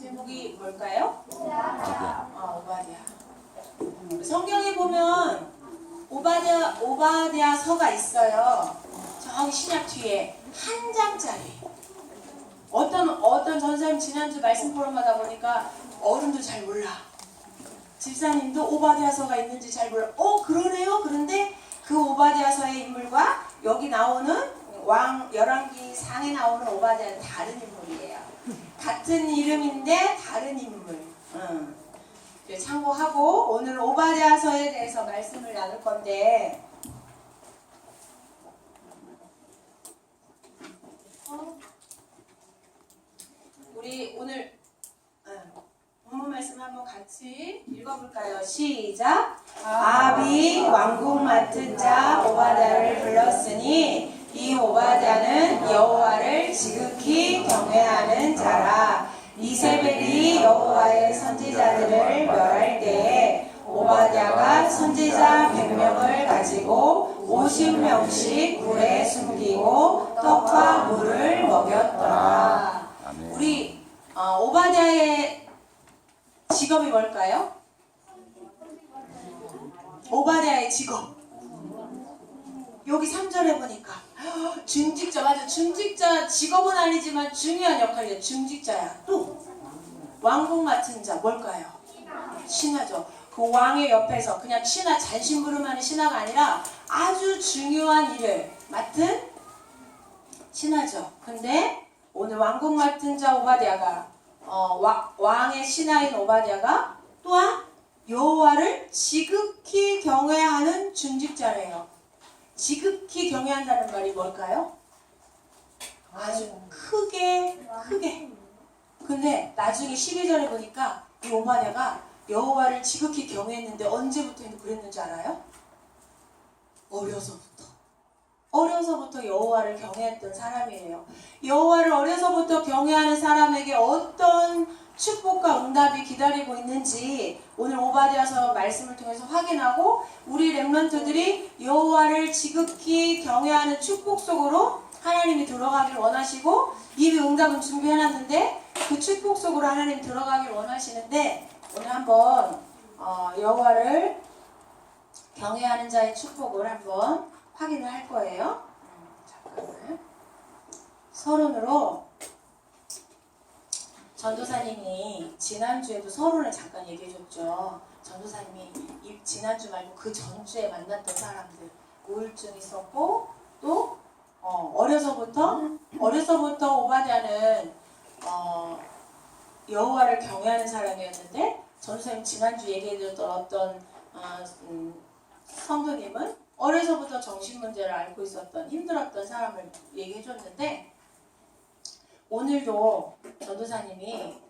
제목이 뭘까요? 오바댜. 성경에 보면 오바댜서가 있어요. 저기 신약 뒤에 한 장짜리. 어떤 전사님 지난주 말씀 포럼하다 보니까 어른도 잘 몰라. 집사님도 오바댜서가 있는지 잘 몰라. 그러네요. 그런데 그 오바댜서의 인물과 여기 나오는 열왕기 상에 나오는 오바댜는 다른 인물이에요. 같은 이름인데 다른 인물. 참고하고 오늘 오바댜서에 대해서 말씀을 나눌 건데 우리 오늘 본문 말씀 한번 같이 읽어볼까요? 시작! 아합이 왕궁 맡은 자 오바댜를 불렀으니 이 오바댜는 여호와를 지극히 경외하는 자라. 이세벨이 여호와의 선지자들을 멸할 때에 오바댜가 선지자 100명을 가지고 50명씩 굴에 숨기고 떡과 물을 먹였더라. 우리 오바댜의 직업이 뭘까요? 오바댜의 직업. 여기 3절에 보니까 중직자, 맞아. 중직자 직업은 아니지만 중요한 역할이에요. 중직자야. 또 왕궁 맡은 자 뭘까요? 신하죠. 그 왕의 옆에서 그냥 신하, 잔심부름하는 신하가 아니라 아주 중요한 일을 맡은 신하죠. 근데 오늘 왕궁 맡은 자 오바댜가 왕의 신하인 오바댜가 또한 여호와를 지극히 경외하는 중직자래요. 지극히 경외한다는 말이 뭘까요? 아주 크게. 근데 나중에 12절에 보니까 이 오바댜가 여호와를 지극히 경외했는데 언제부터 그랬는지 알아요? 어려서부터 여호와를 경외했던 사람이에요. 여호와를 어려서부터 경외하는 사람에게 어떤 축복과 응답이 기다리고 있는지 오늘 오바댜서 말씀을 통해서 확인하고 우리 렘넌트들이 여호와를 지극히 경외하는 축복 속으로 하나님이 들어가길 원하시고 이미 응답은 준비해놨는데 그 축복 속으로 하나님 들어가길 원하시는데 오늘 한번 여호와를 경외하는 자의 축복을 한번 확인을 할 거예요. 잠깐만. 서론으로 전도사님이 지난주에도 서론을 잠깐 얘기해줬죠. 전도사님이 지난주 말고 그 전주에 만났던 사람들 우울증 있었고 또 어려서부터 오바댜는 여호와를 경외하는 사람이었는데 전도사님 지난주 얘기해줬던 어떤 성도님은 어려서부터 정신문제를 앓고 있었던 힘들었던 사람을 얘기해줬는데 오늘도 전도사님이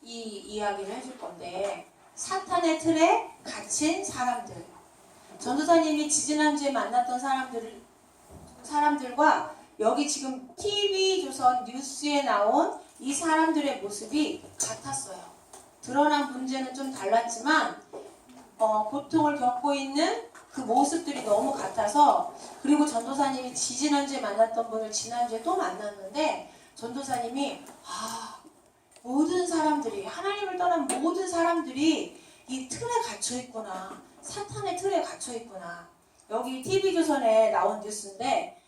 이 이야기를 해줄 건데 사탄의 틀에 갇힌 사람들. 전도사님이 지지난주에 만났던 사람들과 여기 지금 TV조선 뉴스에 나온 이 사람들의 모습이 같았어요. 드러난 문제는 좀 달랐지만 고통을 겪고 있는 그 모습들이 너무 같아서 그리고 전도사님이 지지난주에 만났던 분을 지난주에 또 만났는데 전도사님이 모든 사람들이 하나님을 떠난 모든 사람들이 이 틀에 갇혀있구나. 사탄의 틀에 갇혀있구나. 여기 TV조선에 나온 뉴스인데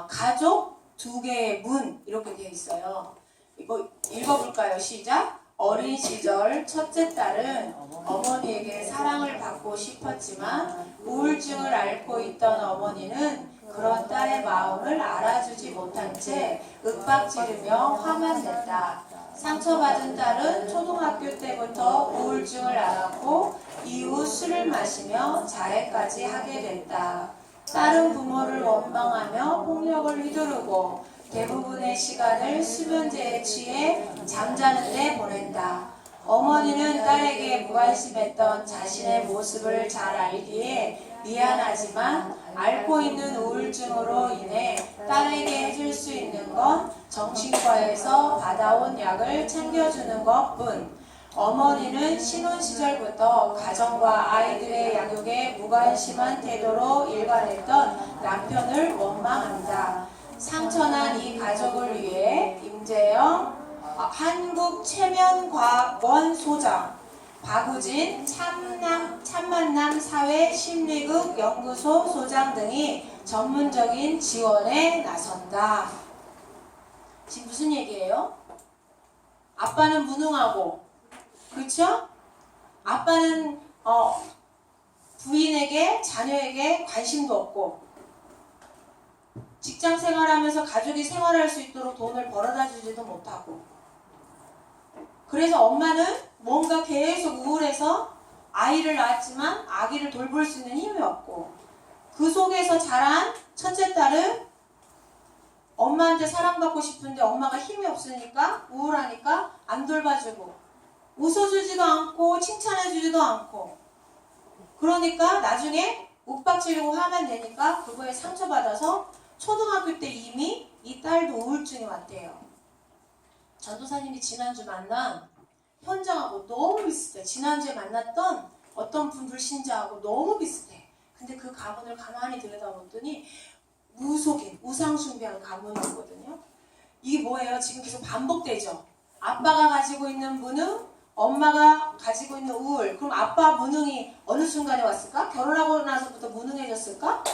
가족 2개의 문 이렇게 되어 있어요. 이거 읽어볼까요? 시작! 어린 시절 첫째 딸은 어머니에게 사랑을 받고 싶었지만 우울증을 앓고 있던 어머니는 그런 딸의 마음을 알아주지 못한 채 윽박지르며 화만 냈다. 상처받은 딸은 초등학교 때부터 우울증을 앓았고 이후 술을 마시며 자해까지 하게 됐다. 딸은 부모를 원망하며 폭력을 휘두르고 대부분의 시간을 수면제에 취해 잠자는 데 보낸다. 어머니는 딸에게 무관심했던 자신의 모습을 잘 알기에 미안하지만 앓고 있는 우울증으로 인해 딸에게 해줄 수 있는 건 정신과에서 받아온 약을 챙겨주는 것뿐. 어머니는 신혼 시절부터 가정과 아이들의 양육에 무관심한 태도로 일관했던 남편을 원망한다. 상처난 이 가족을 위해 임재영 한국체면과학원 소장, 박우진 참만남 사회심리극 연구소 소장 등이 전문적인 지원에 나선다. 지금 무슨 얘기예요? 아빠는 무능하고, 그렇죠? 아빠는 부인에게, 자녀에게 관심도 없고, 직장 생활하면서 가족이 생활할 수 있도록 돈을 벌어다 주지도 못하고, 그래서 엄마는 뭔가 계속 우울해서 아이를 낳았지만 아기를 돌볼 수 있는 힘이 없고, 그 속에서 자란 첫째 딸은 엄마한테 사랑받고 싶은데 엄마가 힘이 없으니까, 우울하니까 안 돌봐주고, 웃어주지도 않고 칭찬해주지도 않고, 그러니까 나중에 욱박지르고 화만 내니까 그거에 상처받아서 초등학교 때 이미 이 딸도 우울증이 왔대요. 전도사님이 지난주 만난 현장하고 너무 비슷해. 지난주에 만났던 어떤 분들 신자하고 너무 비슷해. 근데 그 가문을 가만히 들여다봤더니 무속인, 우상숭배한 가문이거든요. 이게 뭐예요? 지금 계속 반복되죠. 아빠가 가지고 있는 무능, 엄마가 가지고 있는 우울. 그럼 아빠 무능이 어느 순간에 왔을까? 결혼하고 나서부터 무능해졌을까?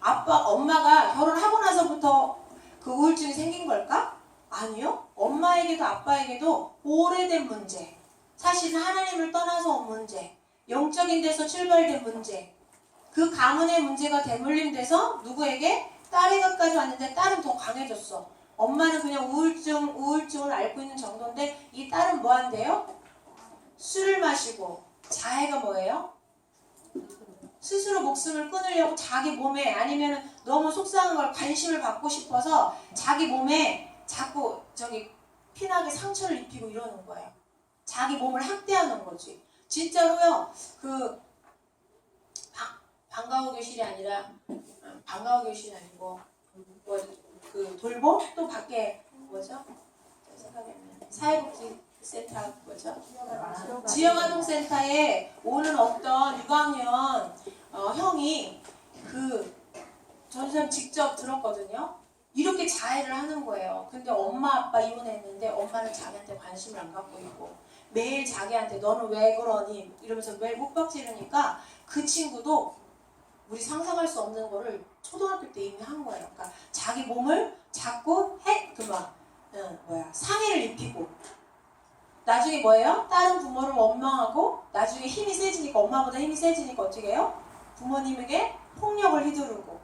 엄마가 결혼하고 나서부터 그 우울증이 생긴 걸까? 아니요. 엄마에게도 아빠에게도 오래된 문제, 사실은 하나님을 떠나서 온 문제, 영적인 데서 출발된 문제, 그 가문의 문제가 대물림돼서 누구에게? 딸에게까지 왔는데 딸은 더 강해졌어. 엄마는 그냥 우울증을 앓고 있는 정도인데 이 딸은 뭐 한대요? 술을 마시고, 자해가 뭐예요? 스스로 목숨을 끊으려고 자기 몸에, 아니면 너무 속상한 걸 관심을 받고 싶어서 자기 몸에 자꾸 피나게 상처를 입히고 이러는 거예요. 자기 몸을 학대하는 거지. 진짜로요. 방과후 교실이 아니라, 방과후 교실이 아니고 돌봄? 또 밖에 뭐죠? 생각이 안 나요. 사회복지센터 뭐죠? 지역아동센터에 오는 어떤 6학년 형이 전선 직접 들었거든요. 이렇게 자해를 하는 거예요. 근데 엄마 아빠 이혼했는데 엄마는 자기한테 관심을 안 갖고 있고, 매일 자기한테 너는 왜 그러니 이러면서 매일 욱박지르니까 그 친구도 우리 상상할 수 없는 거를 초등학교 때 이미 한 거예요. 그러니까 자기 몸을 자꾸 상해를 입히고, 나중에 뭐예요? 다른 부모를 원망하고, 나중에 힘이 세지니까, 엄마보다 힘이 세지니까 어떻게 해요? 부모님에게 폭력을 휘두르고.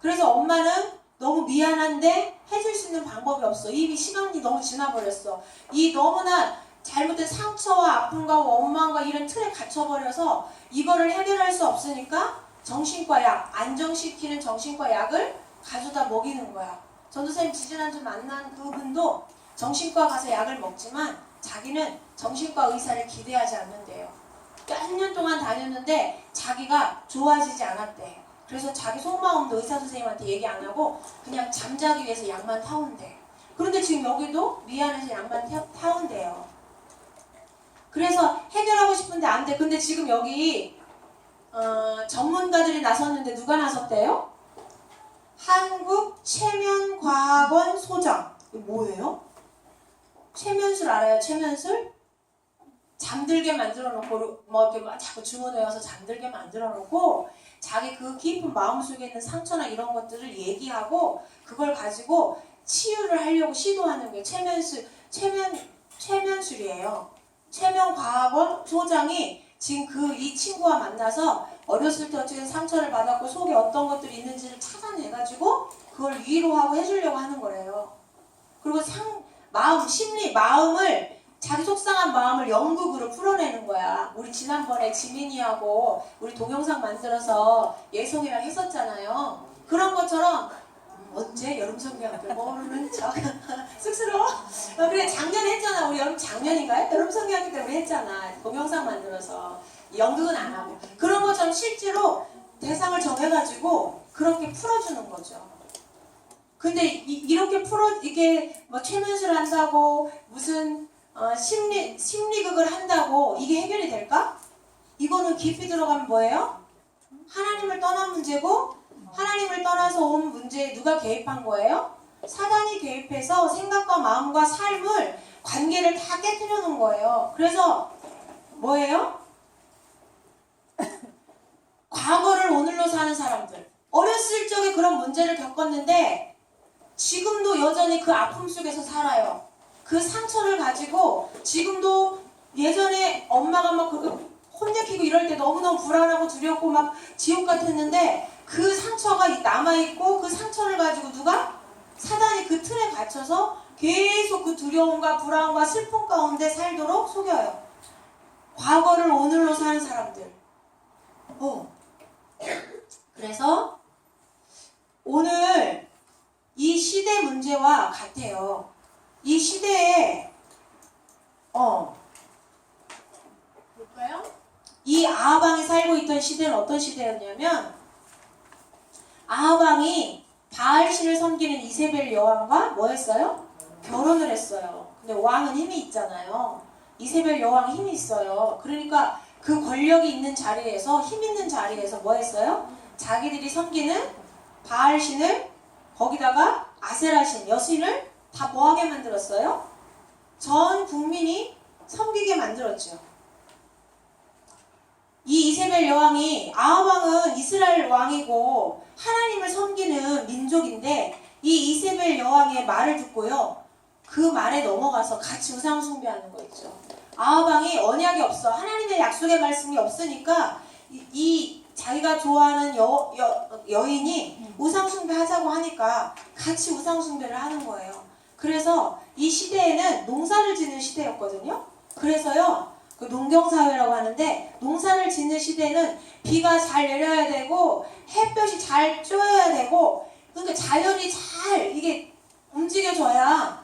그래서 엄마는 너무 미안한데 해줄 수 있는 방법이 없어. 이미 시간이 너무 지나버렸어. 이 너무나 잘못된 상처와 아픔과 원망과 이런 틀에 갇혀버려서 이거를 해결할 수 없으니까 정신과 약, 안정시키는 정신과 약을 가져다 먹이는 거야. 전도사님 지지난주 만난 그분도 정신과 가서 약을 먹지만 자기는 정신과 의사를 기대하지 않는데요. 몇 년 동안 다녔는데 자기가 좋아지지 않았대. 그래서 자기 속마음도 의사 선생님한테 얘기 안 하고 그냥 잠자기 위해서 약만 타온대. 그런데 지금 여기도 미안해서 약만 타온대요. 그래서 해결하고 싶은데 안 돼. 근데 지금 여기 전문가들이 나섰는데 누가 나섰대요? 한국체면과학원 소장. 이거 뭐예요? 체면술 알아요? 체면술? 잠들게 만들어 놓고 이렇게 막 자꾸 주문 외워서 잠들게 만들어 놓고 자기 그 깊은 마음속에 있는 상처나 이런 것들을 얘기하고 그걸 가지고 치유를 하려고 시도하는 게 체면술이에요. 체면과학원 소장이 지금 이 친구와 만나서 어렸을 때 어떻게 상처를 받았고 속에 어떤 것들이 있는지를 찾아내가지고 그걸 위로하고 해주려고 하는 거래요. 그리고 마음을 자기 속상한 마음을 연극으로 풀어내는 거야. 우리 지난번에 지민이하고 우리 동영상 만들어서 예송이랑 했었잖아요. 그런 것처럼 언제 여름 성경학교 모르는 척 쑥스러워? 그래 작년에 했잖아. 우리 작년인가요? 여름 성경학교 때 우리 했잖아. 동영상 만들어서 연극은 안 하고 그런 것처럼 실제로 대상을 정해가지고 그렇게 풀어주는 거죠. 근데 이렇게 이게 뭐 최면술 한다고 무슨 심리극을 한다고 이게 해결이 될까? 이거는 깊이 들어가면 뭐예요? 하나님을 떠난 문제고 하나님을 떠나서 온 문제에 누가 개입한 거예요? 사단이 개입해서 생각과 마음과 삶을 관계를 다 깨뜨려 놓은 거예요. 그래서 뭐예요? 과거를 오늘로 사는 사람들. 어렸을 적에 그런 문제를 겪었는데 지금도 여전히 그 아픔 속에서 살아요. 그 상처를 가지고 지금도 예전에 엄마가 막 혼내키고 이럴 때 너무너무 불안하고 두렵고 막 지옥 같았는데 그 상처가 남아있고 그 상처를 가지고 누가? 사단이 그 틀에 갇혀서 계속 그 두려움과 불안과 슬픔 가운데 살도록 속여요. 과거를 오늘로 사는 사람들. 그래서 오늘 이 시대 문제와 같아요. 이 시대에 볼까요? 이 아하방이 살고 있던 시대는 어떤 시대였냐면 아하방이 바알신을 섬기는 이세벨 여왕과 뭐 했어요? 결혼을 했어요. 근데 왕은 힘이 있잖아요. 이세벨 여왕 힘이 있어요. 그러니까 그 권력이 있는 자리에서 힘 있는 자리에서 뭐 했어요? 자기들이 섬기는 바알신을 거기다가 아세라신 여신을 다 뭐하게 만들었어요? 전 국민이 섬기게 만들었죠. 이 이세벨 여왕이 아하방은 이스라엘 왕이고 하나님을 섬기는 민족인데 이 이세벨 여왕의 말을 듣고요. 그 말에 넘어가서 같이 우상 숭배하는 거 있죠. 아하방이 언약이 없어. 하나님의 약속의 말씀이 없으니까 이 자기가 좋아하는 여인이 우상 숭배하자고 하니까 같이 우상 숭배를 하는 거예요. 그래서 이 시대에는 농사를 짓는 시대였거든요. 그래서요. 그 농경사회라고 하는데 농사를 짓는 시대는 비가 잘 내려야 되고 햇볕이 잘 쬐어야 되고 그러니까 자연이 잘 이게 움직여줘야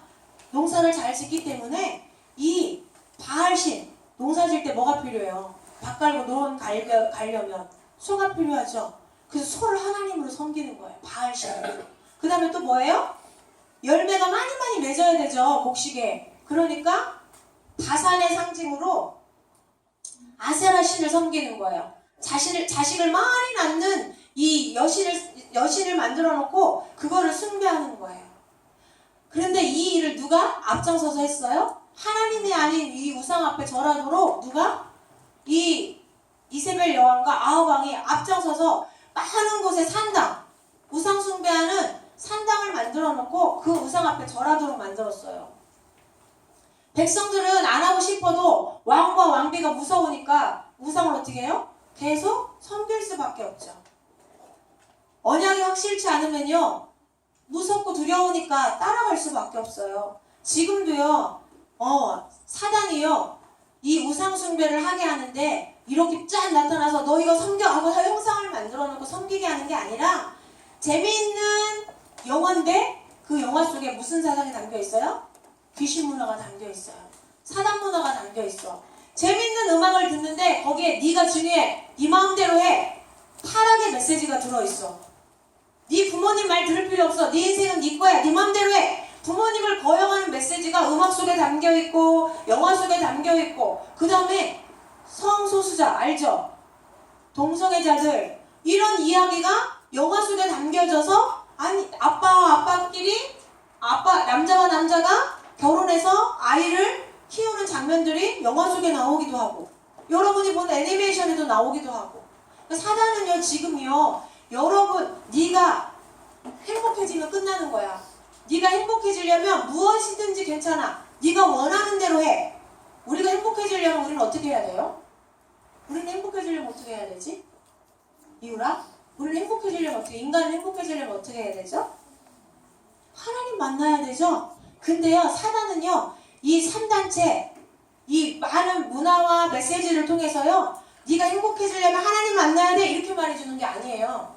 농사를 잘 짓기 때문에 이 바알신 농사 질 때 뭐가 필요해요? 밭 갈고 논 갈려면 소가 필요하죠. 그래서 소를 하나님으로 섬기는 거예요. 바알신. 그 다음에 또 뭐예요? 열매가 많이 맺어야 되죠. 곡식에. 그러니까 다산의 상징으로 아세라 신을 섬기는 거예요. 자식을 많이 낳는 이 여신을 만들어 놓고 그거를 숭배하는 거예요. 그런데 이 일을 누가 앞장서서 했어요? 하나님이 아닌 이 우상 앞에 절하도록 누가? 이 이세벨 여왕과 아하방이 앞장서서 많은 곳에 산당, 우상 숭배하는 산당을 만들어 놓고 그 우상 앞에 절하도록 만들었어요. 백성들은 안 하고 싶어도 왕과 왕비가 무서우니까 우상을 어떻게 해요? 계속 섬길 수밖에 없죠. 언약이 확실치 않으면요. 무섭고 두려우니까 따라갈 수밖에 없어요. 지금도요. 사단이요. 이 우상 숭배를 하게 하는데 이렇게 짠 나타나서 너 이거 섬겨 하고 형상을 만들어 놓고 섬기게 하는 게 아니라 재미있는 영화인데 그 영화 속에 무슨 사상이 담겨 있어요? 귀신 문화가 담겨 있어요. 사단 문화가 담겨 있어. 재밌는 음악을 듣는데 거기에 네가 중요해. 네 마음대로 해. 타락의 메시지가 들어있어. 네 부모님 말 들을 필요 없어. 네 인생은 네 거야. 네 마음대로 해. 부모님을 거역하는 메시지가 음악 속에 담겨 있고 영화 속에 담겨 있고 그 다음에 성소수자 알죠? 동성애자들 이런 이야기가 영화 속에 담겨져서 아니 아빠와 아빠끼리 남자와 남자가 결혼해서 아이를 키우는 장면들이 영화 속에 나오기도 하고 여러분이 본 애니메이션에도 나오기도 하고 사단은요 지금요 여러분 네가 행복해지면 끝나는 거야. 네가 행복해지려면 무엇이든지 괜찮아. 네가 원하는 대로 해. 우리가 행복해지려면 우리는 어떻게 해야 돼요? 우리는 행복해지려면 어떻게 해야 되지? 이유라? 우리는 행복해지려면 어떻게 인간은 행복해지려면 어떻게 해야 되죠? 하나님 만나야 되죠? 근데요 사단은요 이 3단체 이 많은 문화와 메시지를 통해서요 네가 행복해지려면 하나님 만나야 돼 이렇게 말해주는 게 아니에요.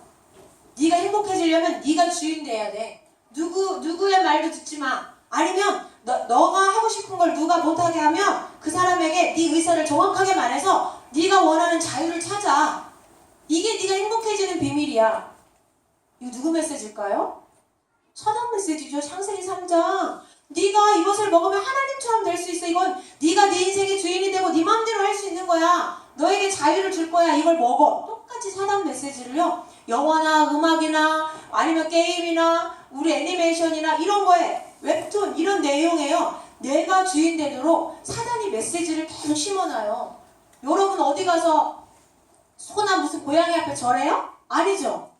네가 행복해지려면 네가 주인 돼야 돼. 누구의 말도 듣지 마. 아니면 너가 하고 싶은 걸 누가 못하게 하면 그 사람에게 네 의사를 정확하게 말해서 네가 원하는 자유를 찾아. 이게 네가 행복해지는 비밀이야. 이거 누구 메시지일까요? 사단 메시지죠. 창세기 3장. 네가 이것을 먹으면 하나님처럼 될 수 있어. 이건 네가 네 인생의 주인이 되고 네 마음대로 할 수 있는 거야. 너에게 자유를 줄 거야. 이걸 먹어. 똑같이 사단 메시지를요. 영화나 음악이나 아니면 게임이나 우리 애니메이션이나 이런 거에 웹툰 이런 내용에요. 내가 주인 되도록 사단이 메시지를 계속 심어놔요. 여러분 어디 가서 소나 무슨 고양이 앞에 절해요? 아니죠.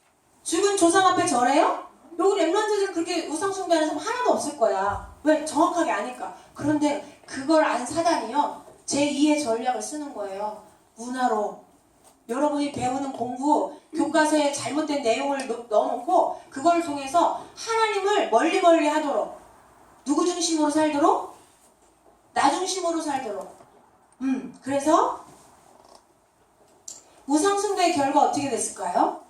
죽은 조상 앞에 절해요? 여기 랩런트들 그렇게 우상 숭배하는 사람 하나도 없을 거야. 왜? 정확하게 아니까. 그런데 그걸 안 사단이요. 제2의 전략을 쓰는 거예요. 문화로. 여러분이 배우는 공부, 교과서에 잘못된 내용을 넣어놓고 그걸 통해서 하나님을 멀리 하도록 누구 중심으로 살도록? 나 중심으로 살도록. 그래서 우상숭배의 결과 어떻게 됐을까요?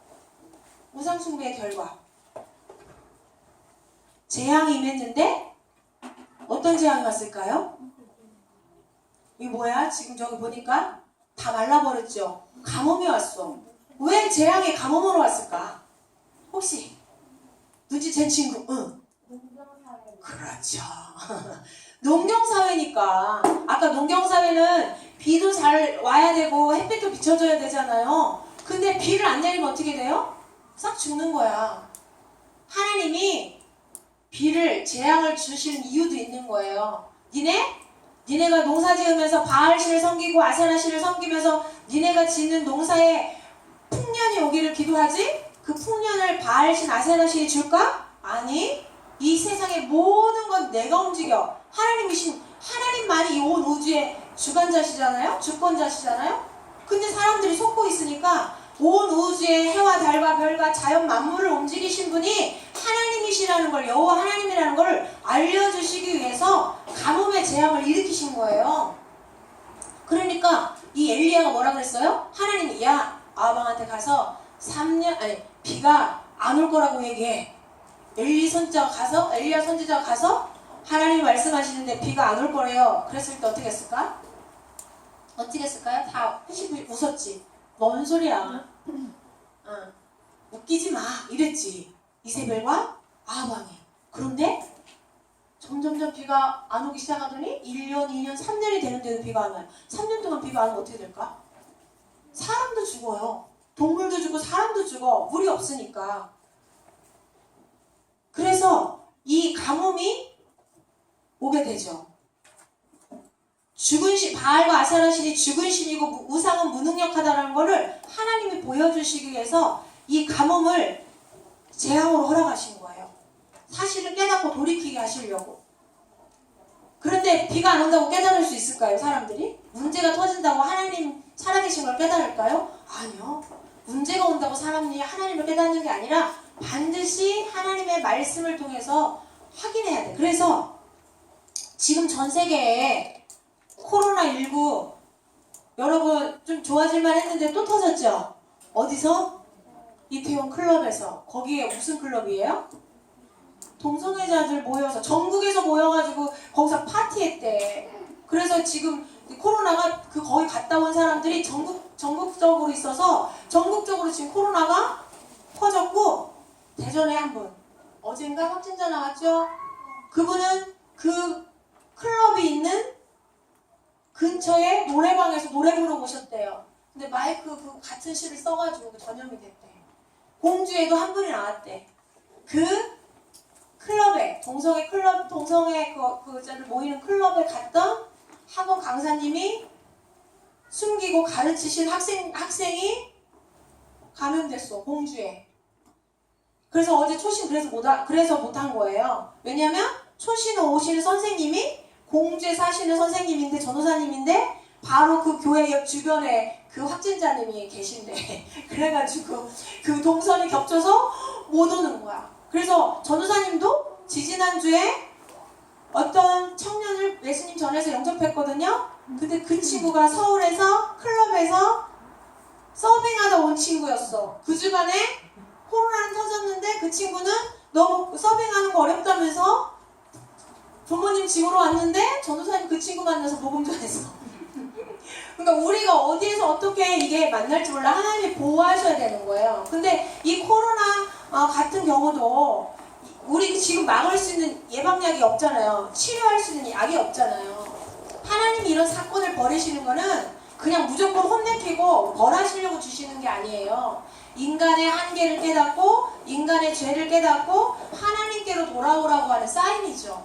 우상숭배의 결과 재앙이 임했는데 어떤 재앙이 왔을까요? 이게 뭐야? 지금 저기 보니까 다 말라버렸죠? 가뭄이 왔어. 왜 재앙이 가뭄으로 왔을까? 혹시 눈치챈 친구? 응. 그렇죠. 농경사회니까. 아까 농경사회는 비도 잘 와야 되고 햇빛도 비춰줘야 되잖아요. 근데 비를 안 내리면 어떻게 돼요? 싹 죽는 거야. 하나님이 비를 재앙을 주시는 이유도 있는 거예요. 니네가 농사 지으면서 바알신을 섬기고 아세라신을 섬기면서 니네가 짓는 농사에 풍년이 오기를 기도하지? 그 풍년을 바알신 아세라신이 줄까? 아니, 이 세상의 모든 건 내가 움직여. 하나님만이 이 온 우주의 주관자시잖아요? 주권자시잖아요? 근데 사람들이 속고 있으니까 온 우주의 해와 달과 별과 자연 만물을 움직이신 분이 하나님이시라는 걸, 여호와 하나님이라는 걸 알려주시기 위해서 가뭄의 재앙을 일으키신 거예요. 그러니까 이 엘리야가 뭐라 그랬어요? 하나님이 야 아방한테 가서 비가 안 올 거라고 얘기해. 엘리야 선지자가 가서 하나님이 말씀하시는데 비가 안 올 거래요. 그랬을 때 어떻게 했을까? 어떻게 했을까요? 다 후시부시 웃었지. 뭔 소리야? 웃기지 마 이랬지. 이세벨과 아방이. 그런데 점점점 비가 안 오기 시작하더니 1년, 2년, 3년이 되는데도 비가 안 와요. 3년 동안 비가 안 오면 어떻게 될까? 사람도 죽어요. 동물도 죽고 사람도 죽어. 물이 없으니까. 그래서 이 가뭄이 오게 되죠. 죽은 신, 바알과 아세라 신이 죽은 신이고 우상은 무능력하다는 것을 하나님이 보여주시기 위해서 이 가뭄을 재앙으로 허락하신 거예요. 사실을 깨닫고 돌이키게 하시려고. 그런데 비가 안 온다고 깨달을 수 있을까요, 사람들이? 문제가 터진다고 하나님 살아계신 걸 깨달을까요? 아니요. 문제가 온다고 사람이 하나님을 깨닫는 게 아니라 반드시 하나님의 말씀을 통해서 확인해야 돼. 그래서 지금 전 세계에 코로나19 여러분 좀 좋아질만 했는데 또 터졌죠? 어디서? 이태원 클럽에서. 거기에 무슨 클럽이에요? 동성애자들 모여서 전국에서 모여가지고 거기서 파티했대. 그래서 지금 코로나가 거기 갔다 온 사람들이 전국적으로 있어서 전국적으로 지금 코로나가 퍼졌고 대전에 한 분 어젠가 확진자 나왔죠? 그분은 그 클럽이 있는 근처에 노래방에서 노래 부르고 오셨대요. 근데 마이크 그 같은 실을 써가지고 전염이 됐대. 공주에도 한 분이 나왔대. 그 클럽에 동성애 그자를 모이는 클럽에 갔던 학원 강사님이 숨기고 가르치신 학생이 감염됐어. 공주에. 그래서 어제 초신 그래서 못한 거예요. 왜냐면 초신 오시는 선생님이 공주에 사시는 선생님인데 전도사님인데 바로 그 교회 주변에 그 확진자님이 계신데 그래가지고 그 동선이 겹쳐서 못 오는 거야. 그래서 전도사님도 지지난주에 어떤 청년을 예수님 전에서 영접했거든요. 근데 그 친구가 서울에서 클럽에서 서빙하다 온 친구였어. 그 주간에 코로나는 터졌는데 그 친구는 너무 서빙하는 거 어렵다면서 부모님 집으로 왔는데 전도사님 그 친구 만나서 복음 전했어. 그러니까 우리가 어디에서 어떻게 이게 만날지 몰라. 하나님이 보호하셔야 되는 거예요. 근데 이 코로나 같은 경우도 우리 지금 막을 수 있는 예방약이 없잖아요. 치료할 수 있는 약이 없잖아요. 하나님이 이런 사건을 벌이시는 거는 그냥 무조건 혼내키고 벌하시려고 주시는 게 아니에요. 인간의 한계를 깨닫고 인간의 죄를 깨닫고 하나님께로 돌아오라고 하는 사인이죠.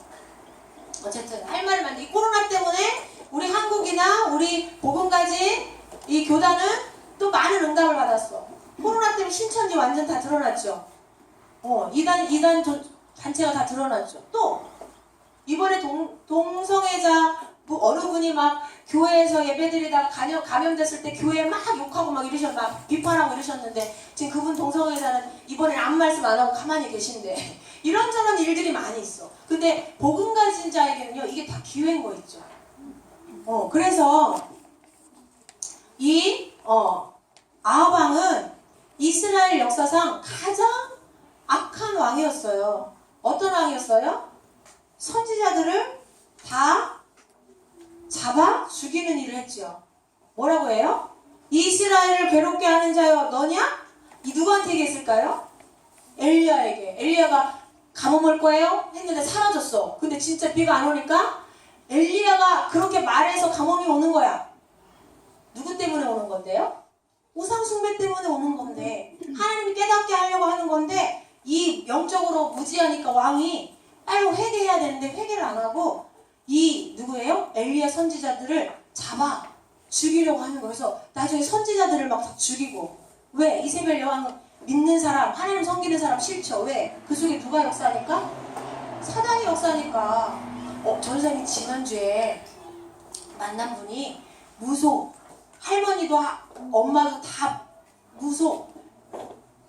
어쨌든 할 말을 많은데 이 코로나 때문에 우리 한국이나 우리 복음 가진 이 교단은 또 많은 응답을 받았어. 코로나 때문에 신천지 완전 다 드러났죠. 이단 단체가 다 드러났죠. 또 이번에 동성애자 어느 분이 막 교회에서 예배드리다가 감염됐을 때 교회에 막 욕하고 막 막 비판하고 이러셨는데 지금 그분 동성애자는 이번엔 아무 말씀 안 하고 가만히 계신데 이런저런 일들이 많이 있어. 근데 복음 가진 자에게는요 이게 다 기회인 거 있죠. 그래서 이 아합 왕은 이스라엘 역사상 가장 악한 왕이었어요. 어떤 왕이었어요? 선지자들을 다 잡아 죽이는 일을 했죠. 뭐라고 해요? 이스라엘을 괴롭게 하는 자여 너냐? 이 누구한테 얘기했을까요? 엘리야에게. 엘리야가 가뭄 올 거예요? 했는데 사라졌어. 근데 진짜 비가 안 오니까 엘리야가 그렇게 말해서 가뭄이 오는 거야. 누구 때문에 오는 건데요? 우상 숭배 때문에 오는 건데 하나님이 깨닫게 하려고 하는 건데 이 영적으로 무지하니까 왕이 빨리 회개해야 되는데 회개를 안 하고 이 누구예요? 엘리야 선지자들을 잡아 죽이려고 하는 거예요. 그래서 나중에 선지자들을 막 다 죽이고. 왜? 이세벨 여왕은 믿는 사람, 하나님 섬기는 사람 싫죠. 왜? 그 속에 누가 역사하니까? 사단이 역사하니까. 전사님 지난주에 만난 분이 할머니도 엄마도 다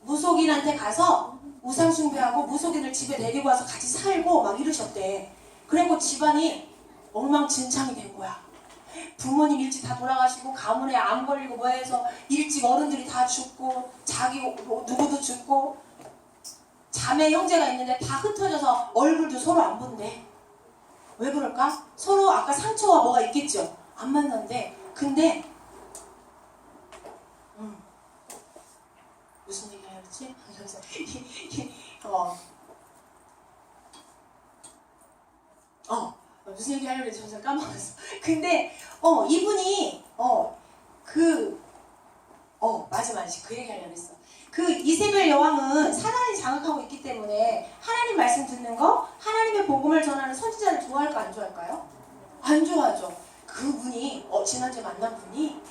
무속인한테 가서 우상 숭배하고 무속인을 집에 데리고 와서 같이 살고 막 이러셨대. 그리고 집안이 엉망진창이 된 거야. 부모님 일찍 다 돌아가시고 가문에 암 걸리고 뭐 해서 일찍 어른들이 다 죽고 자기 누구도 죽고 자매 형제가 있는데 다 흩어져서 얼굴도 서로 안 본대. 왜 그럴까? 서로 아까 상처와 뭐가 있겠죠. 안 만난대. 근데 무슨 얘기 해야 되지? 무슨 얘기 하려고 했지? 저는 까먹었어. 근데 이분이 맞아 그 얘기 하려고 했어. 그 이세벨 여왕은 사단이 장악하고 있기 때문에 하나님 말씀 듣는 거, 하나님의 복음을 전하는 선지자를 좋아할까 안 좋아할까요? 안 좋아하죠. 그분이 지난주에 만난 분이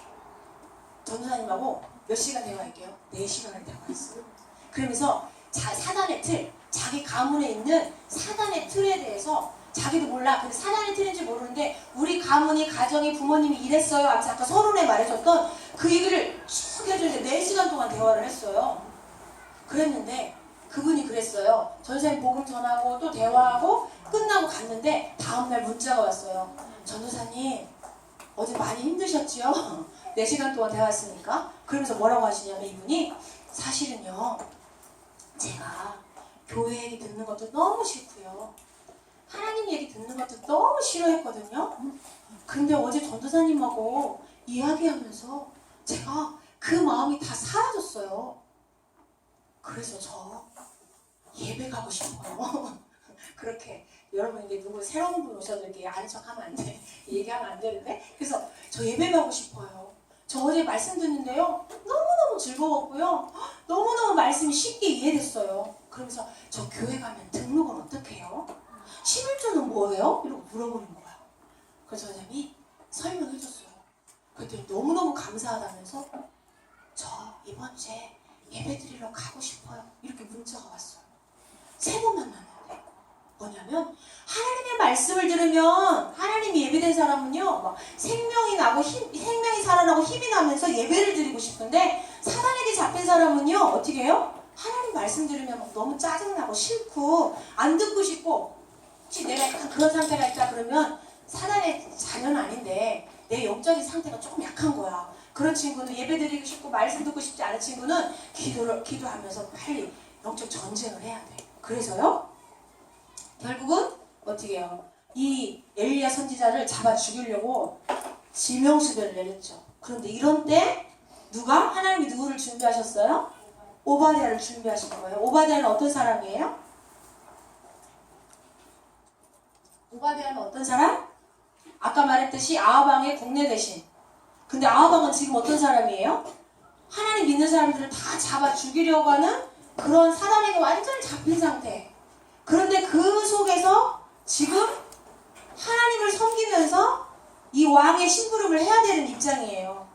전도사님하고 몇 시간 대화할게요? 4시간을 대화했어요. 그러면서 사단의 틀, 자기 가문에 있는 사단의 틀에 대해서 자기도 몰라. 근데 사단의 틀인지 모르는데 우리 가문이 가정이 부모님이 이랬어요 하면서 아까 서론에 말해줬던 그 얘기를 쭉 해주는데 4시간 동안 대화를 했어요. 그랬는데 그분이 그랬어요. 전사님 복음 전하고 또 대화하고 끝나고 갔는데 다음날 문자가 왔어요. 전도사님 어제 많이 힘드셨지요? 4시간 동안 대화했으니까. 그러면서 뭐라고 하시냐면 이분이 사실은요 제가 교회 얘기 듣는 것도 너무 싫고요 하나님 얘기 듣는 것도 너무 싫어했거든요. 근데 어제 전도사님하고 이야기하면서 제가 그 마음이 다 사라졌어요. 그래서 저 예배 가고 싶어요. 그렇게 여러분 이게 누구 새로운 분 오셔도 이렇게 아는 척하면 안 돼. 얘기하면 안 되는데. 그래서 저 예배 가고 싶어요. 저 어제 말씀 듣는데요. 너무너무 즐거웠고요. 너무너무 말씀이 쉽게 이해됐어요. 그러면서 저 교회 가면 등록은 어떻게 해요? 11조는 뭐예요? 이러고 물어보는 거야. 그래서 전장이 설명해줬어요. 그랬더니 너무너무 감사하다면서 저 이번 주에 예배 드리러 가고 싶어요. 이렇게 문자가 왔어요. 3번 만났는데 뭐냐면 하나님의 말씀을 들으면 하나님이 예배된 사람은요 막 생명이 나고 생명이 살아나고 힘이 나면서 예배를 드리고 싶은데 사단에게 잡힌 사람은요 어떻게 해요? 하나님 말씀 들으면 막 너무 짜증나고 싫고 안 듣고 싶고 혹시 내가 약간 그런 상태가 있다 그러면 사단의 자녀는 아닌데 내 영적인 상태가 조금 약한 거야. 그런 친구는 예배 드리고 싶고 말씀 듣고 싶지 않은 친구는 기도하면서 빨리 영적 전쟁을 해야 돼. 그래서요 결국은 어떻게 해요? 이 엘리야 선지자를 잡아 죽이려고 지명수배를 내렸죠. 그런데 이런 때 하나님이 누구를 준비하셨어요? 오바댜를 준비하신 거예요. 오바댜는 어떤 사람이에요? 오바댜는 어떤 사람? 아까 말했듯이 아합 왕의 국내 대신 근데 아하방은 지금 어떤 사람이에요? 하나님 믿는 사람들을 다 잡아 죽이려고 하는 그런 사단에게 완전히 잡힌 상태. 그런데 그 속에서 지금 하나님을 섬기면서 이 왕의 심부름을 해야 되는 입장이에요.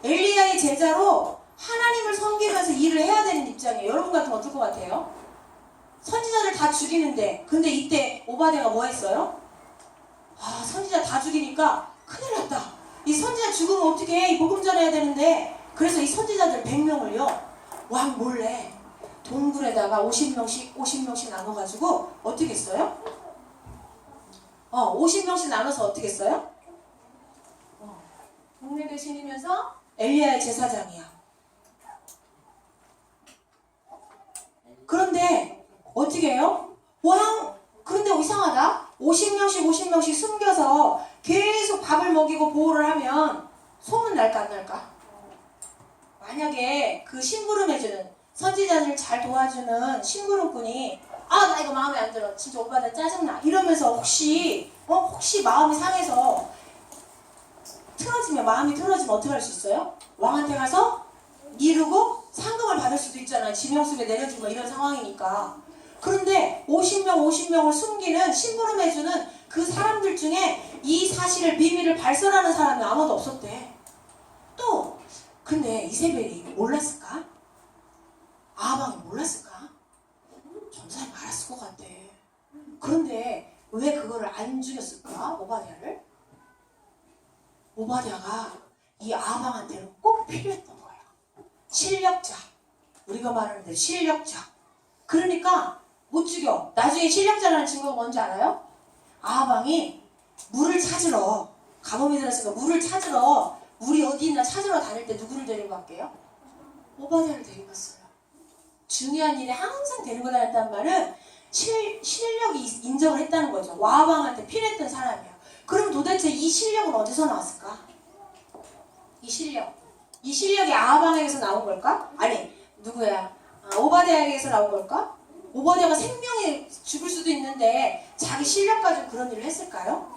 엘리야의 제자로 하나님을 섬기면서 일을 해야 되는 입장이에요. 여러분 같으면 어떨 것 같아요? 선지자들 다 죽이는데, 근데 이때 오바댜가 뭐 했어요? 아, 선지자 다 죽이니까 큰일 났다. 이 선지자 죽으면 어떻게 해? 이 복음 전해야 되는데. 그래서 이 선지자들 100명을요 왕 몰래 동굴에다가 50명씩 나눠가지고 어떻게 했어요? 50명씩 나눠서 어떻게 했어요? 동네 대신이면서 엘리야의 제사장이야. 그런데 어떻게 해요? 그런데 이상하다. 50명씩 숨겨서 계속 밥을 먹이고 보호를 하면 소문 날까 안 날까? 만약에 그 심부름해주는 선지자를 잘 도와주는 심부름꾼이 나 이거 마음에 안 들어. 진짜 오빠 나 짜증나. 이러면서 혹시 마음이 상해서 마음이 틀어지면 어떻게 할 수 있어요? 왕한테 가서 미루고 상금을 받을 수도 있잖아요. 지명수배 내려주고 이런 상황이니까. 그런데 50명을 숨기는 심부름해주는 그 사람들 중에 이 사실을 비밀을 발설하는 사람이 아무도 없었대. 또 근데 이세벨이 몰랐을까? 아하방이 몰랐을까? 전사님 알았을 것 같대. 그런데 왜 그거를 안 죽였을까? 오바댜를? 오바댜가 이 아하방한테는 꼭 필요했던 거야. 실력자. 우리가 말하는 대로 실력자. 그러니까 못 죽여. 나중에 실력자라는 증거가 뭔지 알아요? 아하방이 물을 찾으러, 가뭄이 들었으니까 물을 찾으러, 물이 어디 있나 찾으러 다닐 때 누구를 데리고 갈게요? 오바댜를 데리고 갔어요. 중요한 일에 항상 데리고 다녔다는 말은 실력이 인정을 했다는 거죠. 아하방한테 필요했던 사람이야. 그럼 도대체 이 실력은 어디서 나왔을까? 이 실력이 아하방에게서 나온 걸까? 아니, 누구야? 오바댜에게서 나온 걸까? 오바댜가 생명이 죽을 수도 있는데 자기 실력 가지고 그런 일을 했을까요?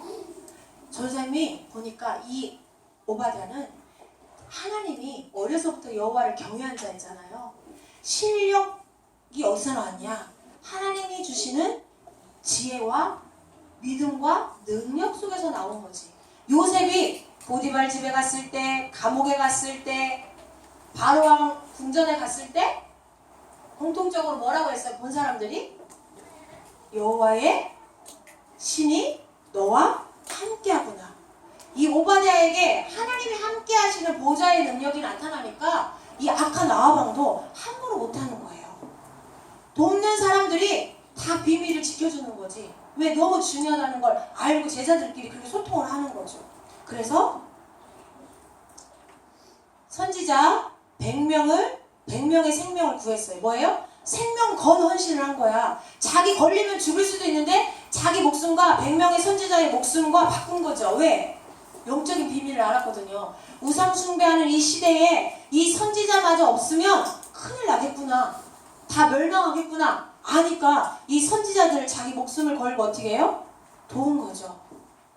전사님이 보니까 이 오바댜는 하나님이 어려서부터 여호와를 경외한 자였잖아요. 실력이 어디서 나왔냐? 하나님이 주시는 지혜와 믿음과 능력 속에서 나온 거지. 요셉이 보디발 집에 갔을 때, 감옥에 갔을 때, 바로왕 궁전에 갔을 때 공통적으로 뭐라고 했어요? 본 사람들이? 여호와의 신이 너와 함께하구나. 이 오바댜에게 하나님이 함께 하시는 보좌의 능력이 나타나니까 이 악한 아하방도 함부로 못하는 거예요. 돕는 사람들이 다 비밀을 지켜주는 거지. 왜? 너무 중요하다는 걸 알고 제자들끼리 그렇게 소통을 하는 거죠. 그래서 선지자 100명의 생명을 구했어요. 뭐예요? 생명 건 헌신을 한 거야. 자기 걸리면 죽을 수도 있는데 자기 목숨과 100명의 선지자의 목숨과 바꾼 거죠. 왜? 영적인 비밀을 알았거든요. 우상 숭배하는 이 시대에 이 선지자마저 없으면 큰일 나겠구나. 다 멸망하겠구나. 아니까 이 선지자들을 자기 목숨을 걸고 어떻게 해요? 도운 거죠.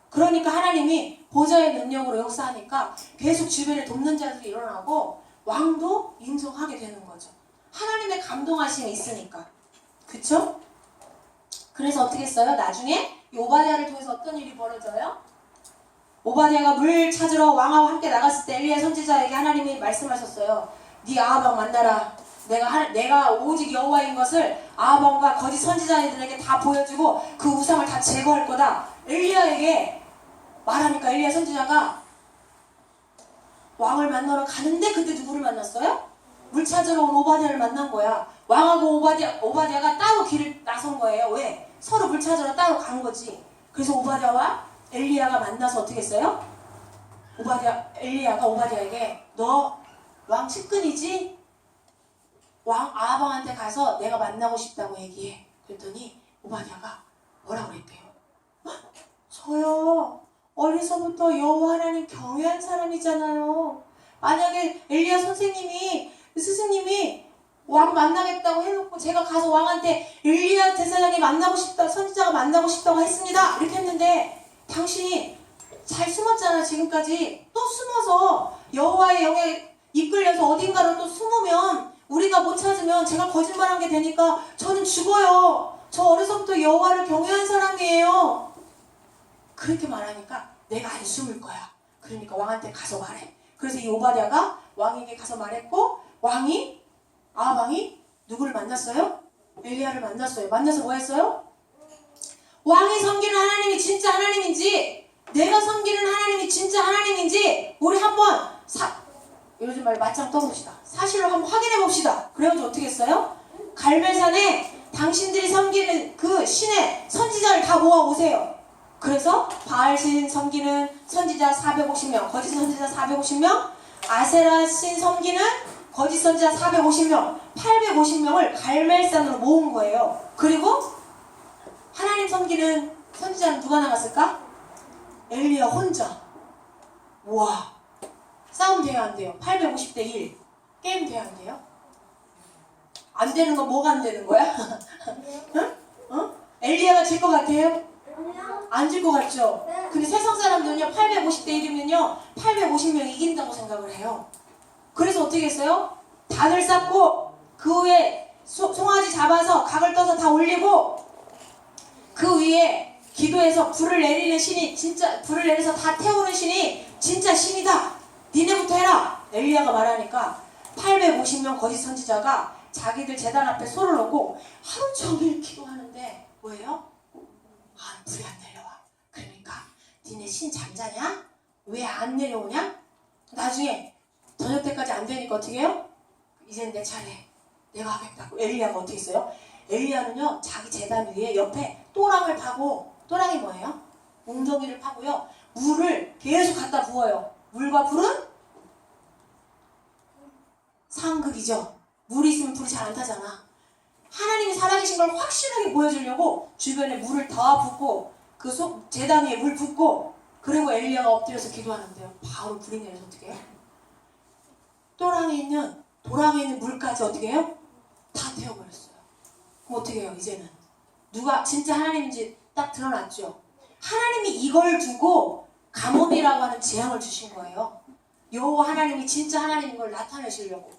그러니까 하나님이 보좌의 능력으로 역사하니까 계속 주변에 돕는 자들이 일어나고 왕도 인정하게 되는 거죠. 하나님의 감동하심이 있으니까. 그쵸? 그래서 어떻게 했어요? 나중에 오바댜를 통해서 어떤 일이 벌어져요? 오바댜가 물 찾으러 왕하고 함께 나갔을 때 엘리야 선지자에게 하나님이 말씀하셨어요. 네 아하방 만나라. 내가 오직 여호와인 것을 아하방과 거짓 선지자들에게 다 보여주고 그 우상을 다 제거할 거다. 엘리야에게 말하니까 엘리야 선지자가 왕을 만나러 가는데 그때 누구를 만났어요? 물 찾으러 온 오바댜를 만난 거야. 왕하고 오바댜가 따로 길을 나선 거예요. 왜? 서로 물 찾으러 따로 간 거지. 그래서 오바댜와 엘리야가 만나서 어떻게 했어요? 엘리야가 오바댜에게 너 왕 측근이지? 왕 아하방한테 가서 내가 만나고 싶다고 얘기해. 그랬더니 오바댜가 뭐라고 그랬대요? 저요 어려서부터 여호와 하나님 경외한 사람이잖아요. 만약에 엘리야 스승님이 왕 만나겠다고 해놓고 제가 가서 왕한테 엘리야 제사장이 만나고 싶다, 선지자가 만나고 싶다고 했습니다. 이렇게 했는데 당신이 잘 숨었잖아. 지금까지 또 숨어서 숨어서 여호와의 영에 이끌려서 어딘가로 또 숨으면 우리가 못 찾으면 제가 거짓말한 게 되니까 저는 죽어요. 저 어려서부터 여호와를 경외한 사람이에요. 그렇게 말하니까 내가 안 숨을 거야. 그러니까 왕한테 가서 말해. 그래서 이 오바댜가 왕에게 가서 말했고 아합 왕이 누구를 만났어요? 엘리야를 만났어요. 만나서 뭐 했어요? 왕이 섬기는 하나님이 진짜 하나님인지 내가 섬기는 하나님이 진짜 하나님인지 우리 한번 요즘 말 맞짱 떠봅시다. 사실로 한번 확인해 봅시다. 그래가지고 어떻게 했어요? 갈멜산에 당신들이 섬기는 그 신의 선지자를 다 모아오세요. 그래서 바알신 섬기는 선지자 450명, 거짓 선지자 450명, 아세라 신 섬기는 거짓 선지자 450명, 850명을 갈멜산으로 모은 거예요. 그리고 하나님 섬기는 선지자는 누가 나갔을까? 엘리야 혼자. 우와. 싸움 돼요, 안 돼요? 850대 1. 게임 돼요, 안 돼요? 안 되는 건 뭐가 안 되는 거야? 응? 어? 엘리야가 질 것 같아요? 안 질 것 같죠? 근데 세상 사람들은요, 850대 1이면요, 850명 이긴다고 생각을 해요. 그래서 어떻게 했어요? 단을 쌓고, 그 위에 송아지 잡아서 각을 떠서 다 올리고, 그 위에 기도해서 불을 내리는 신이, 진짜, 불을 내려서 다 태우는 신이 진짜 신이다. 니네부터 해라. 엘리야가 말하니까 850명 거짓 선지자가 자기들 제단 앞에 소를 놓고 하루 종일 기도하는데 뭐예요? 불이 안 내려와. 그러니까 니네 신 잠자냐? 왜 안 내려오냐? 나중에 저녁 때까지 안 되니까 어떻게 해요? 이젠 내 차례. 내가 하겠다고. 엘리야가 어떻게 했어요? 엘리야는요, 자기 제단 위에 옆에 또랑을 파고, 또랑이 뭐예요? 웅덩이를 파고요, 물을 계속 갖다 부어요. 물과 불은 상극이죠. 물이 있으면 불이 잘 안 타잖아. 하나님이 살아계신 걸 확실하게 보여주려고 주변에 물을 다 붓고 그 제단 위에 물 붓고 그리고 엘리야가 엎드려서 기도하는데요. 바로 불이 내려서 어떻게 해요? 도랑에 있는 물까지 어떻게 해요? 다 태워버렸어요. 그럼 어떻게 해요? 이제는 누가 진짜 하나님인지 딱 드러났죠. 하나님이 이걸 두고 가뭄이라고 하는 재앙을 주신 거예요. 여호와 하나님이 진짜 하나님인 걸 나타내시려고.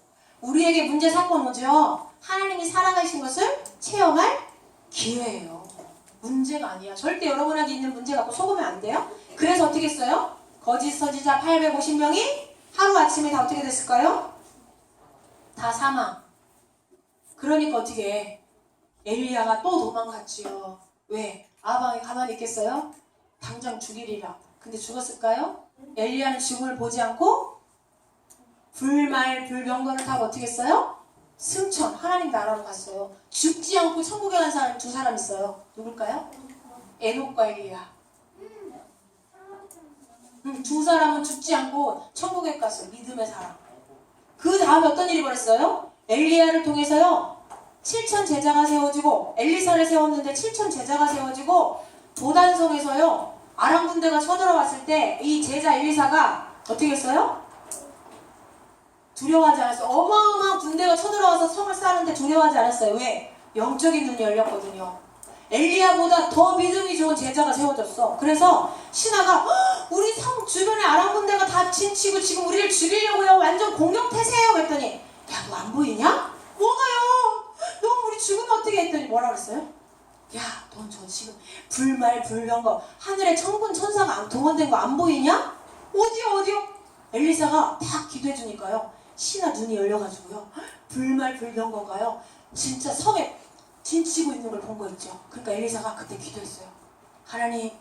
우리에게 문제 사건 오죠. 하나님이 살아가신 것을 체험할 기회예요. 문제가 아니야. 절대 여러분에게 있는 문제 갖고 속으면 안 돼요. 그래서 어떻게 했어요? 거짓 선지자 850명이 하루아침에 다 어떻게 됐을까요? 다 사망. 그러니까 어떻게 해? 엘리야가 또 도망갔지요. 왜? 아합 왕이 가만히 있겠어요? 당장 죽이리라. 근데 죽었을까요? 엘리야는 죽음을 보지 않고 불말불병거를 타고 어떻게 했어요? 승천, 하나님 나라로 갔어요. 죽지 않고 천국에 간 사람이 두 사람 있어요. 누굴까요? 에녹과 엘리야. 두 사람은 죽지 않고 천국에 갔어요. 믿음의 사람. 그 다음에 어떤 일이 벌었어요? 엘리야를 통해서요, 7천 제자가 세워지고, 엘리사를 세웠는데 7천 제자가 세워지고, 도단성에서요, 아람 군대가 쳐들어왔을 때 이 제자 엘리사가 어떻게 했어요? 두려워하지 않았어요. 어마어마한 군대가 쳐들어와서 성을 쌓는데 두려워하지 않았어요. 왜? 영적인 눈이 열렸거든요. 엘리야보다 더 믿음이 좋은 제자가 세워졌어. 그래서 신하가 우리 성 주변에 아람 군대가 다 진치고 지금 우리를 죽이려고요. 완전 공격태세요. 그랬더니 야, 너 안 보이냐? 뭐가요? 너 우리 죽으면 어떻게 했더니 뭐라 그랬어요? 야, 넌 저 지금 불말불병거 하늘에 천군 천사가 동원된 거 안 보이냐? 어디요? 엘리사가 딱 기도해 주니까요, 신하 눈이 열려가지고요, 불말불병거가요 진짜 성에 진치고 있는 걸 본 거 있죠. 그러니까 엘리사가 그때 기도했어요. 하나님,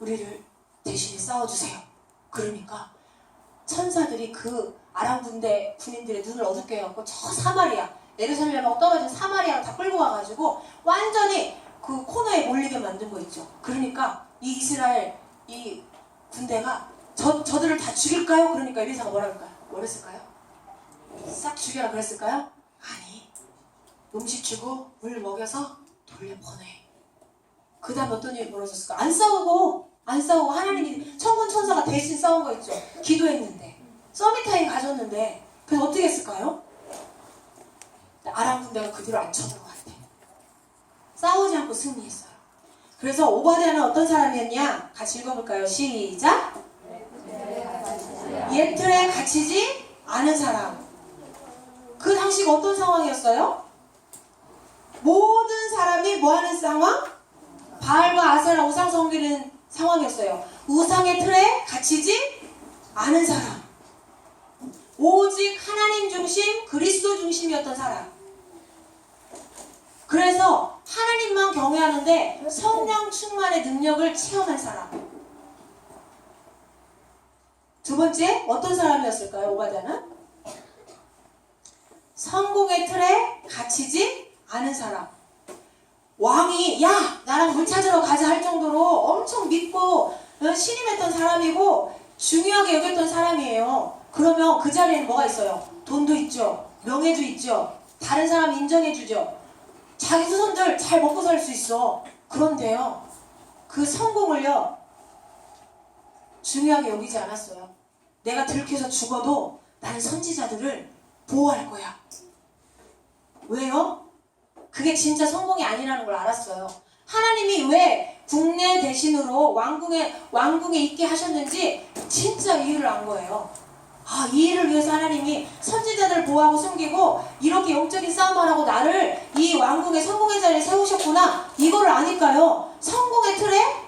우리를 대신에 싸워주세요. 그러니까 천사들이 그 아람 군대 군인들의 눈을 어둡게 해갖고 저 사마리아, 예루살렘하고 떨어진 사마리아로 다 끌고 와가지고 완전히 그 코너에 몰리게 만든 거 있죠. 그러니까 이 이스라엘 이 군대가 저들을 다 죽일까요? 그러니까 엘리사가 뭐랬을까요? 싹 죽여라 그랬을까요? 아니, 음식 주고 물 먹여서 돌려보내. 그 다음 어떤 일이 벌어졌을까? 안 싸우고 하나님이 천군 천사가 대신 싸운 거 있죠. 기도했는데 서밋타임 가졌는데 그래서 어떻게 했을까요? 아람 군대가 그 뒤로 안 쳐들어갔대. 싸우지 않고 승리했어요. 그래서 오바댜는 어떤 사람이었냐? 같이 읽어볼까요? 시작! 옛 틀에 갇히지 않은 사람. 그 당시가 어떤 상황이었어요? 모든 사람이 뭐하는 상황? 바알과 아세라 우상 섬기는 상황이었어요. 우상의 틀에 갇히지 않은 사람. 오직 하나님 중심, 그리스도 중심이었던 사람. 그래서 하나님만 경외하는데 성령 충만의 능력을 체험한 사람. 두 번째, 어떤 사람이었을까요? 오바댜는 성공의 틀에 갇히지 않은 사람. 왕이 야 나랑 물 찾으러 가자 할 정도로 엄청 믿고 신임했던 사람이고 중요하게 여겼던 사람이에요. 그러면 그 자리에는 뭐가 있어요? 돈도 있죠, 명예도 있죠, 다른 사람 인정해주죠, 자기 후손들 잘 먹고 살 수 있어. 그런데요, 그 성공을요 중요하게 여기지 않았어요. 내가 들켜서 죽어도 나는 선지자들을 보호할 거야. 왜요? 그게 진짜 성공이 아니라는 걸 알았어요. 하나님이 왜 국내 대신으로 왕궁에 있게 하셨는지 진짜 이유를 안 거예요. 아, 이 일을 위해서 하나님이 선지자들을 보호하고 숨기고 이렇게 영적인 싸움을 하고 나를 이 왕궁의 성공의 자리에 세우셨구나. 이거를 아니까요. 성공의 틀에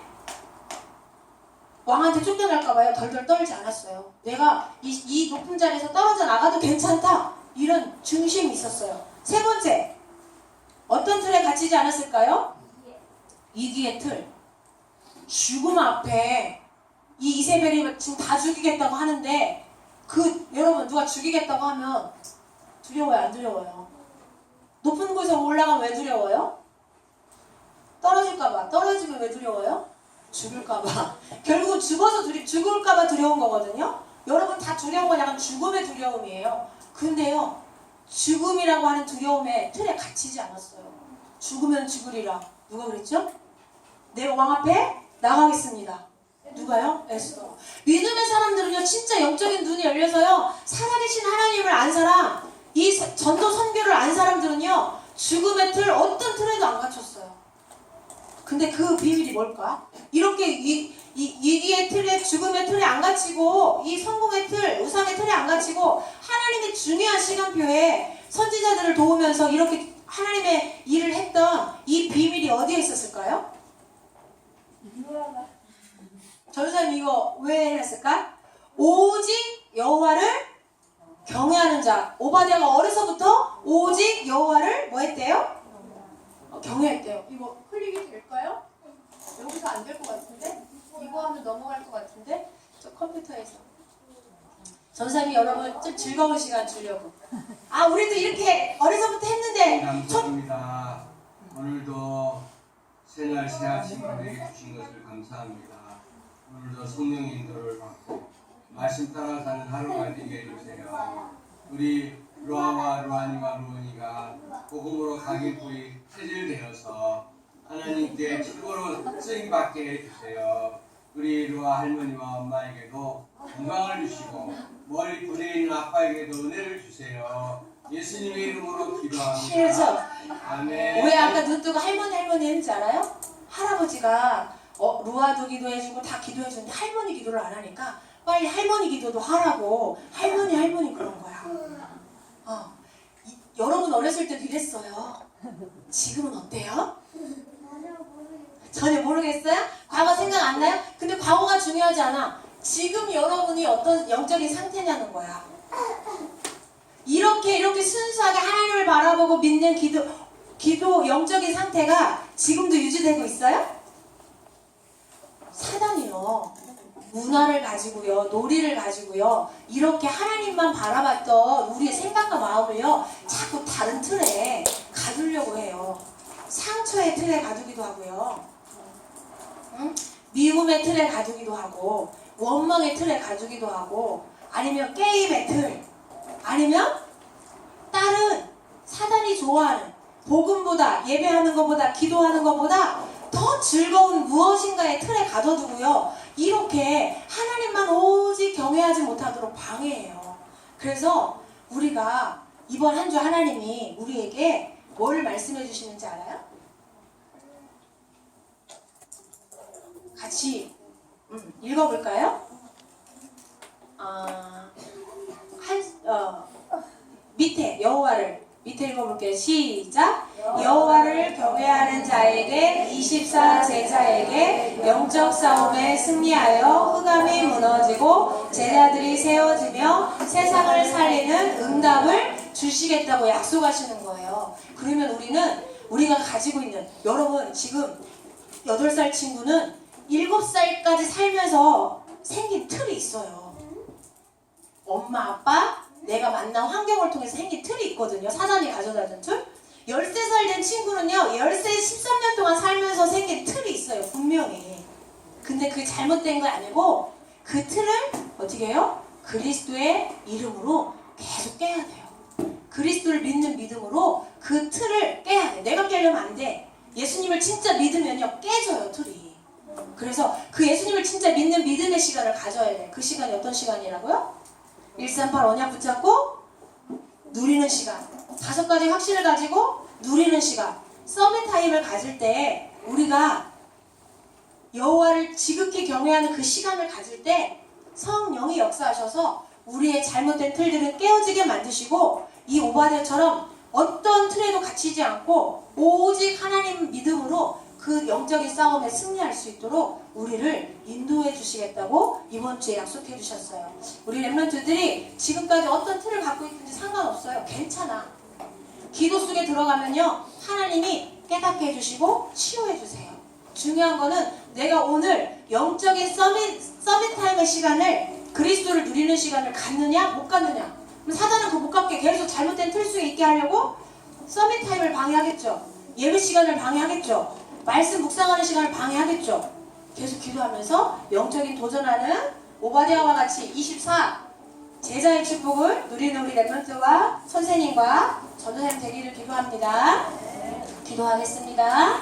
왕한테 쫓겨날까봐요. 덜덜 떨지 않았어요. 내가 이 높은 자리에서 떨어져 나가도 괜찮다. 이런 중심이 있었어요. 세 번째, 어떤 틀에 갇히지 않았을까요? 위기의 틀. 죽음 앞에 이 이세벨이 지금 다 죽이겠다고 하는데 여러분 누가 죽이겠다고 하면 두려워요, 안 두려워요? 높은 곳에 올라가면 왜 두려워요? 떨어질까봐. 떨어지면 왜 두려워요? 죽을까봐. 결국은 죽을까봐 두려운 거거든요. 여러분 다 두려운 건 약간 죽음의 두려움이에요. 근데요, 죽음이라고 하는 두려움에 틀에 갇히지 않았어요. 죽으면 죽으리라. 누가 그랬죠? 내 왕 앞에 나가겠습니다. 누가요? 에스더. 믿음의 사람들은요, 진짜 영적인 눈이 열려서요, 살아계신 하나님을 안 사람, 이 전도 선교를 안 사람들은요, 죽음의 틀, 어떤 틀에도 안 갇혔어요. 근데 그 비밀이 뭘까? 이렇게 위기의 틀에, 죽음의 틀에 안 갇히고, 이 성공의 틀, 우상의 틀에 안 갇히고, 하나님의 중요한 시간표에 선지자들을 도우면서 이렇게 하나님의 일을 했던 이 비밀이 어디에 있었을까요? 전사님 이거 왜 했을까? 오직 여호와를 경외하는 자. 오바댜가 어려서부터 오직 여호와를 뭐 했대요? 경외했대요. 이거 클릭이 될까요? 여기서 안 될 것 같은데? 이거 하면 넘어갈 것 같은데? 저 컴퓨터에서. 전사님이 여러분 좀 즐거운 시간 주려고. 아, 우리도 이렇게 어려서부터 했는데. 감사합니다. 오늘도 새날 새 아침 우리에게 주신 것을 감사합니다. 오늘도 성령의 인도를 받고 말씀 따라 사는 하루가 되게 해주세요. 우리 루아와 루아니와 루언이가 복음으로 가길부이 체질되어서 하나님께 최고로 쓰임받게 해주세요. 우리 루아 할머니와 엄마에게도 건강을 주시고 멀리 군에 있는 아빠에게도 은혜를 주세요. 예수님의 이름으로 기도합니다. 그렇죠. 아멘. 왜 아까 눈 뜨고 할머니 했는지 알아요? 할아버지가 루아도 기도해주고 다 기도해주는데 할머니 기도를 안 하니까 빨리 할머니 기도도 하라고 할머니 그런 거야. 여러분 어렸을 때도 이랬어요. 지금은 어때요? 전혀 모르겠어요? 과거 생각 안 나요? 근데 과거가 중요하지 않아. 지금 여러분이 어떤 영적인 상태냐는 거야. 이렇게 순수하게 하나님을 바라보고 믿는 기도 영적인 상태가 지금도 유지되고 있어요? 사단이요, 문화를 가지고요, 놀이를 가지고요, 이렇게 하나님만 바라봤던 우리의 생각과 마음을요, 자꾸 다른 틀에 가두려고 해요. 상처의 틀에 가두기도 하고요, 미움의 틀에 가두기도 하고, 원망의 틀에 가두기도 하고, 아니면 게임의 틀, 아니면 다른 사단이 좋아하는 복음보다, 예배하는 것보다, 기도하는 것보다 더 즐거운 무엇인가의 틀에 가둬두고요, 이렇게 하나님만 오직 경외하지 못하도록 방해해요. 그래서 우리가 이번 한 주 하나님이 우리에게 뭘 말씀해 주시는지 알아요? 같이 읽어볼까요? 밑에 여호와를 밑에 읽어볼게요. 시작. 여호와를 경외하는 자에게 24 제자에게 영적 싸움에 승리하여 흑암이 무너지고 제자들이 세워지며 세상을 살리는 응답을 주시겠다고 약속하시는 거예요. 그러면 우리가 가지고 있는, 여러분 지금 8살 친구는 7살까지 살면서 생긴 틀이 있어요. 엄마, 아빠, 내가 만난 환경을 통해서 생긴 틀이 있거든요. 사단이 가져다준 틀. 13살 된 친구는요, 13년 동안 살면서 생긴 틀이 있어요. 분명히. 근데 그게 잘못된 거 아니고 그 틀을 어떻게 해요? 그리스도의 이름으로 계속 깨야 돼요. 그리스도를 믿는 믿음으로 그 틀을 깨야 돼. 내가 깨려면 안 돼. 예수님을 진짜 믿으면요, 깨져요, 틀이. 그래서 그 예수님을 진짜 믿는 믿음의 시간을 가져야 돼. 그 시간이 어떤 시간이라고요? 138 언약 붙잡고 누리는 시간. 5가지 확신을 가지고 누리는 시간. 서밋 타임을 가질 때 우리가 여호와를 지극히 경외하는 그 시간을 가질 때 성령이 역사하셔서 우리의 잘못된 틀들을 깨어지게 만드시고 이 오바댜처럼 어떤 틀에도 갇히지 않고 오직 하나님 믿음으로 그 영적인 싸움에 승리할 수 있도록 우리를 인도해 주시겠다고 이번 주에 약속해 주셨어요. 우리 렘넌트들이 지금까지 어떤 틀을 갖고 있든지 상관없어요. 괜찮아. 기도 속에 들어가면요, 하나님이 깨닫게 해주시고 치유해 주세요. 중요한 거는 내가 오늘 영적인 서밋 타임의 시간을, 그리스도를 누리는 시간을 갖느냐 못 갖느냐. 그럼 사단은 그 못 갖게 계속 잘못된 틀 속에 있게 하려고 서밋 타임을 방해하겠죠. 예배 시간을 방해하겠죠. 말씀 묵상하는 시간을 방해하겠죠. 계속 기도하면서 영적인 도전하는 오바댜와 같이 24 제자의 축복을 누리는 우리 렘넌트와 선생님과 전도사님 되기를 기도합니다. 기도하겠습니다.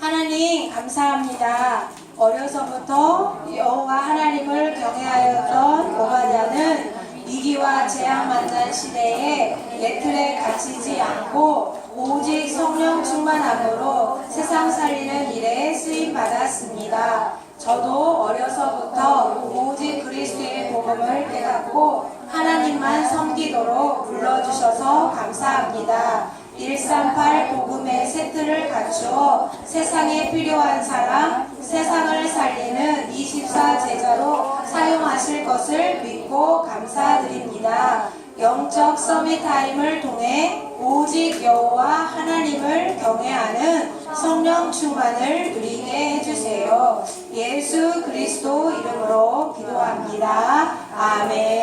하나님 감사합니다. 어려서부터 여호와 하나님을 경외하였던 오바댜는 위기와 재앙 만난 시대에 내 틀에 갇히지 않고 오직 성령 충만함으로 세상 살리는 일에 쓰임 받았습니다. 저도 어려서부터 오직 그리스도의 복음을 깨닫고 하나님만 섬기도록 불러주셔서 감사합니다. 138 복음의 세트를 갖추어 세상에 필요한 사람, 세상을 살리는 24 제자로 사용하실 것을 믿고 감사드립니다. 영적 서밋 타임을 통해 오직 여호와 하나님을 경외하는 성령 충만을 누리게 해주세요. 예수 그리스도 이름으로 기도합니다. 아멘.